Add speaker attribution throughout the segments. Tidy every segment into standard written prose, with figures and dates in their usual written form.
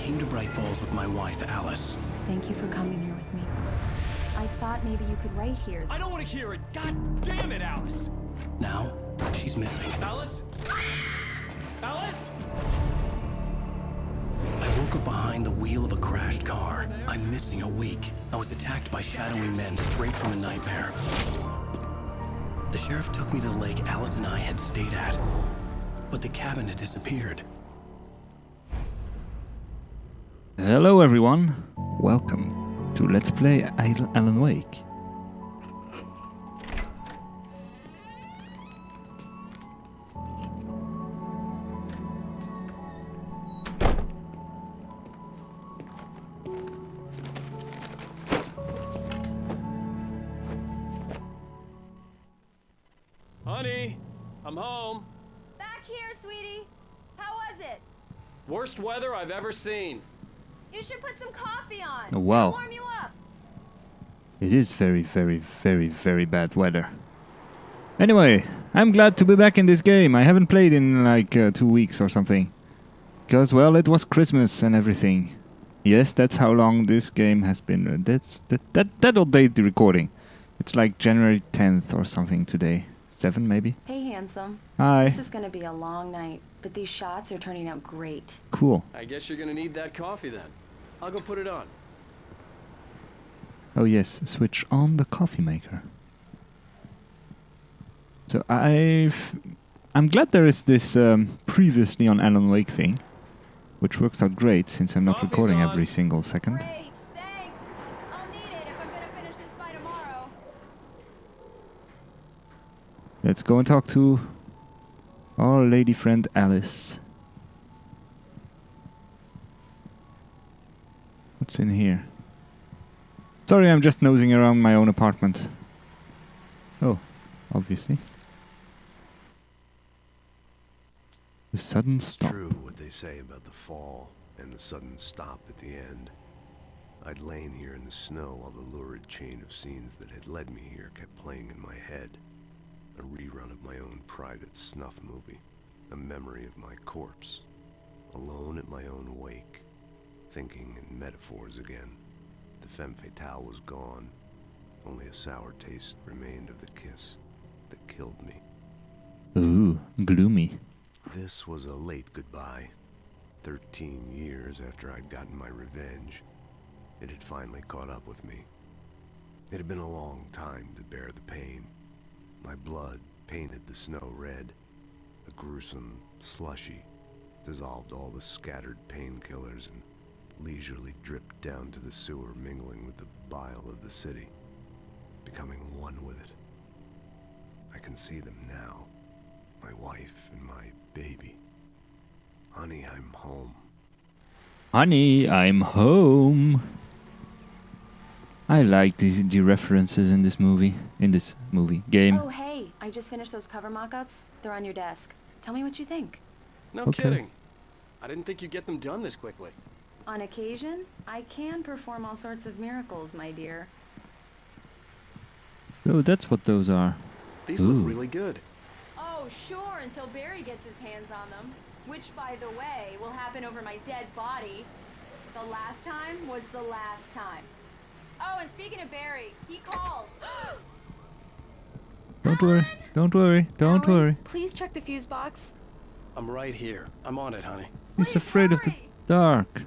Speaker 1: came to Bright Falls with my wife, Alice.
Speaker 2: Thank you for coming here with me. I thought maybe you could write here.
Speaker 3: I don't want to hear it! God damn it, Alice!
Speaker 1: Now, she's missing.
Speaker 3: Alice? Alice?
Speaker 1: I woke up behind the wheel of a crashed car. I'm missing a week. I was attacked by shadowy men straight from a nightmare. The sheriff took me to the lake Alice and I had stayed at, but the cabin had disappeared.
Speaker 4: Hello everyone, welcome to Let's Play Alan Wake.
Speaker 3: Honey, I'm home.
Speaker 5: Back here, sweetie. How was it?
Speaker 3: Worst weather I've ever seen.
Speaker 5: You should put some coffee on.
Speaker 4: Oh, wow.
Speaker 5: It'll warm you up.
Speaker 4: It is very, very, very, very bad weather. Anyway, I'm glad to be back in this game. I haven't played in like 2 weeks or something. Because, well, it was Christmas and everything. Yes, that's how long this game has been. That'll date the recording. It's like January 10th or something today. 7 maybe?
Speaker 2: Hey, handsome.
Speaker 4: Hi.
Speaker 2: This is gonna be a long night, but these shots are turning out great.
Speaker 4: Cool.
Speaker 3: I guess you're gonna need that coffee then. I'll go put it on.
Speaker 4: Oh yes, switch on the coffee maker. So I'm glad there is this previously on Alan Wake thing, which works out great since I'm not
Speaker 3: Coffee's
Speaker 4: recording
Speaker 3: on.
Speaker 4: every single second.
Speaker 5: Great, thanks. I'll need it if I'm gonna finish this by tomorrow.
Speaker 4: Let's go and talk to our lady friend Alice. What's in here? Sorry, I'm just nosing around my own apartment. Oh, obviously. The sudden stop.
Speaker 6: True what they say about the fall and the sudden stop at the end. I'd lain here in the snow while the lurid chain of scenes that had led me here kept playing in my head. A rerun of my own private snuff movie. A memory of my corpse. Alone at my own wake. Thinking in metaphors again. The femme fatale was gone. Only a sour taste remained of the kiss that killed me.
Speaker 4: Ooh, gloomy.
Speaker 6: This was a late goodbye. 13 years after I'd gotten my revenge, it had finally caught up with me. It had been a long time to bear the pain. My blood painted the snow red. A gruesome slushy dissolved all the scattered painkillers and leisurely dripped down to the sewer, mingling with the bile of the city, becoming one with it. I can see them now. My wife and my baby. Honey, I'm home.
Speaker 4: Honey, I'm home. I like the references in this game.
Speaker 2: Oh, hey, I just finished those cover mock-ups. They're on your desk. Tell me what you think.
Speaker 3: No
Speaker 4: Okay.
Speaker 3: kidding. I didn't think you'd get them done this quickly.
Speaker 2: On occasion, I can perform all sorts of miracles, my dear.
Speaker 4: Oh, that's what those are.
Speaker 3: These
Speaker 4: Ooh.
Speaker 3: look really good.
Speaker 5: Oh, sure, until Barry gets his hands on them. Which, by the way, will happen over my dead body. The last time was the last time. Oh, and speaking of Barry, he called.
Speaker 4: Don't worry, don't worry, don't
Speaker 2: Alan,
Speaker 4: worry.
Speaker 2: Please check the fuse box.
Speaker 3: I'm right here. I'm on it, honey.
Speaker 4: He's afraid of the
Speaker 5: hurry.
Speaker 4: dark.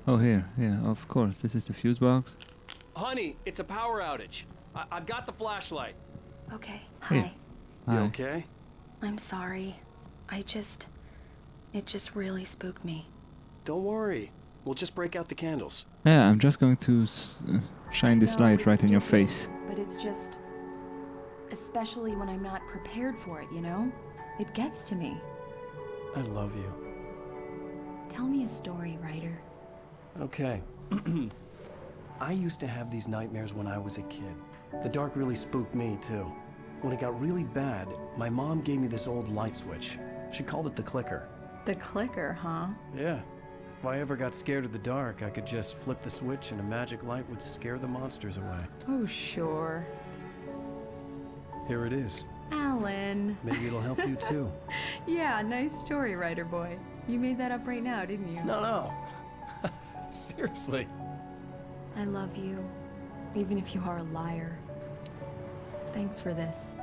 Speaker 4: Oh, here, yeah, of course. This is the fuse box.
Speaker 3: Honey, it's a power outage. I've got the flashlight.
Speaker 2: Okay,
Speaker 4: Hey.
Speaker 2: hi.
Speaker 3: You
Speaker 4: Hi.
Speaker 3: okay?
Speaker 2: I'm sorry. It just really spooked me.
Speaker 3: Don't worry. We'll just break out the candles.
Speaker 4: Yeah, I'm just going to shine this
Speaker 2: No,
Speaker 4: light
Speaker 2: it's
Speaker 4: right in your
Speaker 2: stupid,
Speaker 4: face.
Speaker 2: But it's just... Especially when I'm not prepared for it, you know? It gets to me.
Speaker 3: I love you.
Speaker 2: Tell me a story, writer.
Speaker 3: Okay. I used to have these nightmares when I was a kid. The dark really spooked me, too. When it got really bad, my mom gave me this old light switch. She called it the clicker.
Speaker 2: The clicker, huh?
Speaker 3: Yeah. If I ever got scared of the dark, I could just flip the switch and a magic light would scare the monsters away.
Speaker 2: Oh, sure.
Speaker 3: Here it is.
Speaker 2: Alan.
Speaker 3: Maybe it'll help you, too.
Speaker 2: Yeah, nice story, writer boy. You made that up right now, didn't you?
Speaker 3: No. Seriously.
Speaker 2: I love you, even if you are a liar. Thanks for this.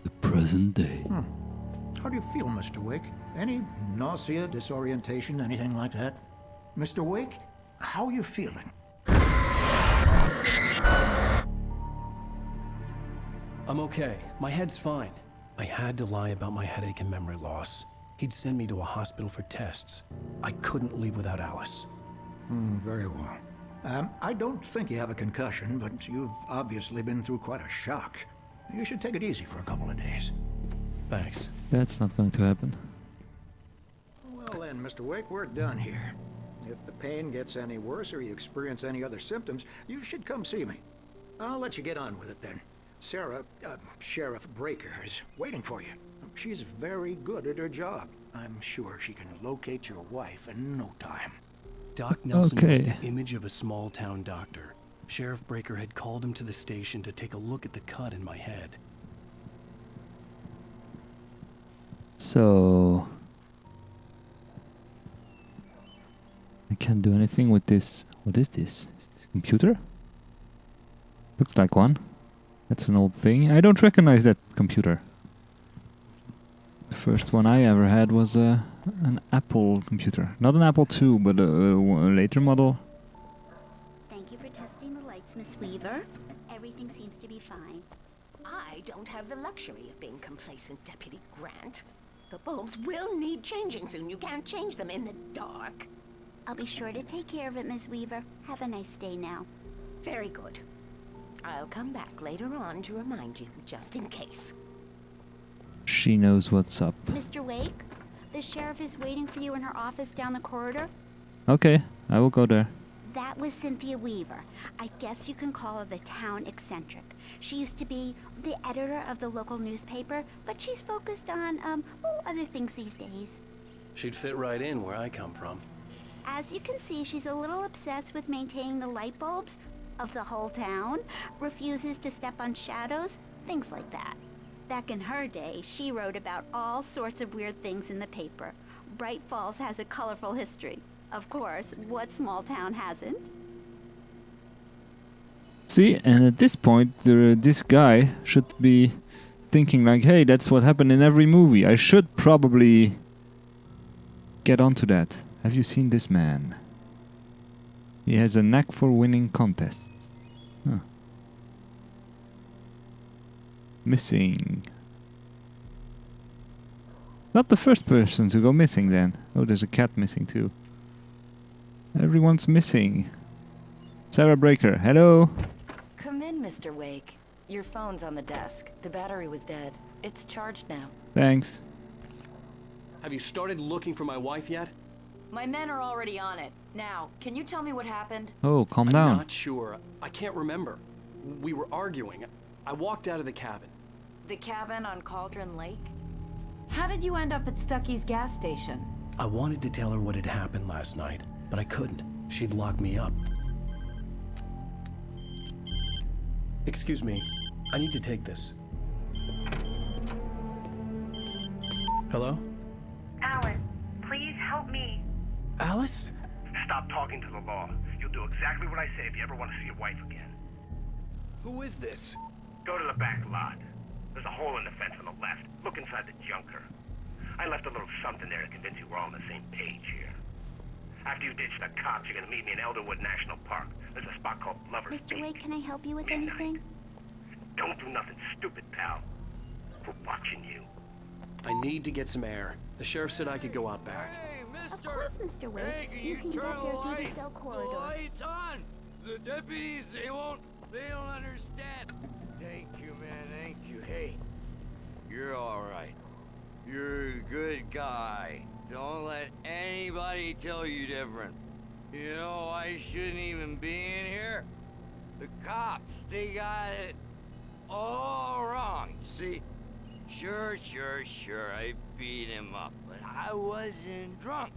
Speaker 1: The present day.
Speaker 7: How do you feel, Mr. Wake? Any nausea, disorientation, anything like that? Mr. Wake, how are you feeling?
Speaker 3: I'm okay. My head's fine. I had to lie about my headache and memory loss. He'd send me to a hospital for tests. I couldn't leave without Alice.
Speaker 7: Very well. I don't think you have a concussion, but you've obviously been through quite a shock. You should take it easy for a couple of days.
Speaker 3: Thanks.
Speaker 4: That's not going to happen.
Speaker 7: Well then, Mr. Wake, we're done here. If the pain gets any worse or you experience any other symptoms, you should come see me. I'll let you get on with it then. Sarah, Sheriff Breaker, is waiting for you. She's very good at her job. I'm sure she can locate your wife in no time.
Speaker 3: Doc Nelson was
Speaker 4: Okay.
Speaker 3: the image of a small-town doctor. Sheriff Breaker had called him to the station to take a look at the cut in my head.
Speaker 4: So I can't do anything with this. What is this? Is this a computer? Looks like one. That's an old thing. I don't recognize that computer. The first one I ever had was an Apple computer. Not an Apple II, but a later model.
Speaker 8: Thank you for testing the lights, Miss Weaver. Everything seems to be fine.
Speaker 9: I don't have the luxury of being complacent, Deputy Grant. The bulbs will need changing soon. You can't change them in the dark.
Speaker 8: I'll be sure to take care of it, Miss Weaver. Have a nice day now.
Speaker 9: Very good. I'll come back later on to remind you, just in case.
Speaker 4: She knows what's up.
Speaker 8: Mr. Wake, the sheriff is waiting for you in her office down the corridor.
Speaker 4: Okay, I will go there.
Speaker 8: That was Cynthia Weaver. I guess you can call her the town eccentric. She used to be the editor of the local newspaper, but she's focused on, other things these days.
Speaker 3: She'd fit right in where I come from.
Speaker 8: As you can see, she's a little obsessed with maintaining the light bulbs of the whole town, refuses to step on shadows, things like that. Back in her day, she wrote about all sorts of weird things in the paper. Bright Falls has a colorful history. Of course, what small town hasn't?
Speaker 4: See, and at this point, this guy should be thinking like, hey, that's what happened in every movie. I should probably get onto that. Have you seen this man? He has a knack for winning contests. Huh. Missing. Not the first person to go missing then. Oh, there's a cat missing too. Everyone's missing. Sarah Breaker, hello.
Speaker 10: Come in, Mr. Wake. Your phone's on the desk. The battery was dead. It's charged now.
Speaker 4: Thanks.
Speaker 3: Have you started looking for my wife yet?
Speaker 10: My men are already on it. Now, can you tell me what happened?
Speaker 4: Oh, calm
Speaker 3: I'm
Speaker 4: down.
Speaker 3: not sure. I can't remember. We were arguing. I walked out of the cabin.
Speaker 10: The cabin on Cauldron Lake?
Speaker 2: How did you end up at Stucky's gas station?
Speaker 3: I wanted to tell her what had happened last night, but I couldn't. She'd locked me up. Excuse me. I need to take this. Hello?
Speaker 11: Alan, please help me.
Speaker 3: Alice?
Speaker 12: Stop talking to the law. You'll do exactly what I say if you ever want to see your wife again.
Speaker 3: Who is this?
Speaker 12: Go to the back lot. There's a hole in the fence on the left. Look inside the junker. I left a little something there to convince you we're all on the same page here. After you ditch the cops, you're gonna meet me in Elderwood National Park. There's a spot called Lover's
Speaker 8: Mr.
Speaker 12: Peak.
Speaker 8: Wake, can I help you with
Speaker 12: Midnight.
Speaker 8: anything?
Speaker 12: Don't do nothing stupid, pal. We're watching you.
Speaker 3: I need to get some air. The sheriff said I could go out back.
Speaker 8: Of course, Mr. Wake. You can go here through the cell corridor.
Speaker 13: lights on! The deputies, they don't understand. Thank you, man, thank you. Hey, you're alright. You're a good guy. Don't let anybody tell you different. You know, I shouldn't even be in here. The cops, they got it all wrong, see? Sure, I beat him up, but I wasn't drunk.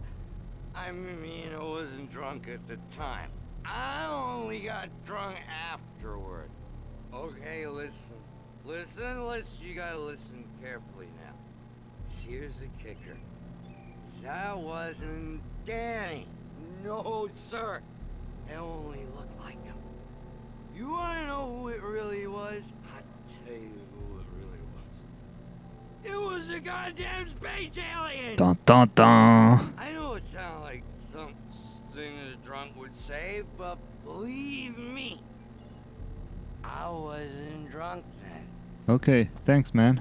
Speaker 13: I mean, I wasn't drunk at the time. I only got drunk afterward. Okay, listen. You gotta listen carefully now. Here's the kicker. That wasn't Danny. No, sir. It only looked like him. You wanna know who it really was? I'll tell you who it really was. It was a goddamn space alien!
Speaker 4: Dun dun dun.
Speaker 13: I know it sounds like something a drunk would say, but believe me, I wasn't drunk then.
Speaker 4: Okay, thanks, man.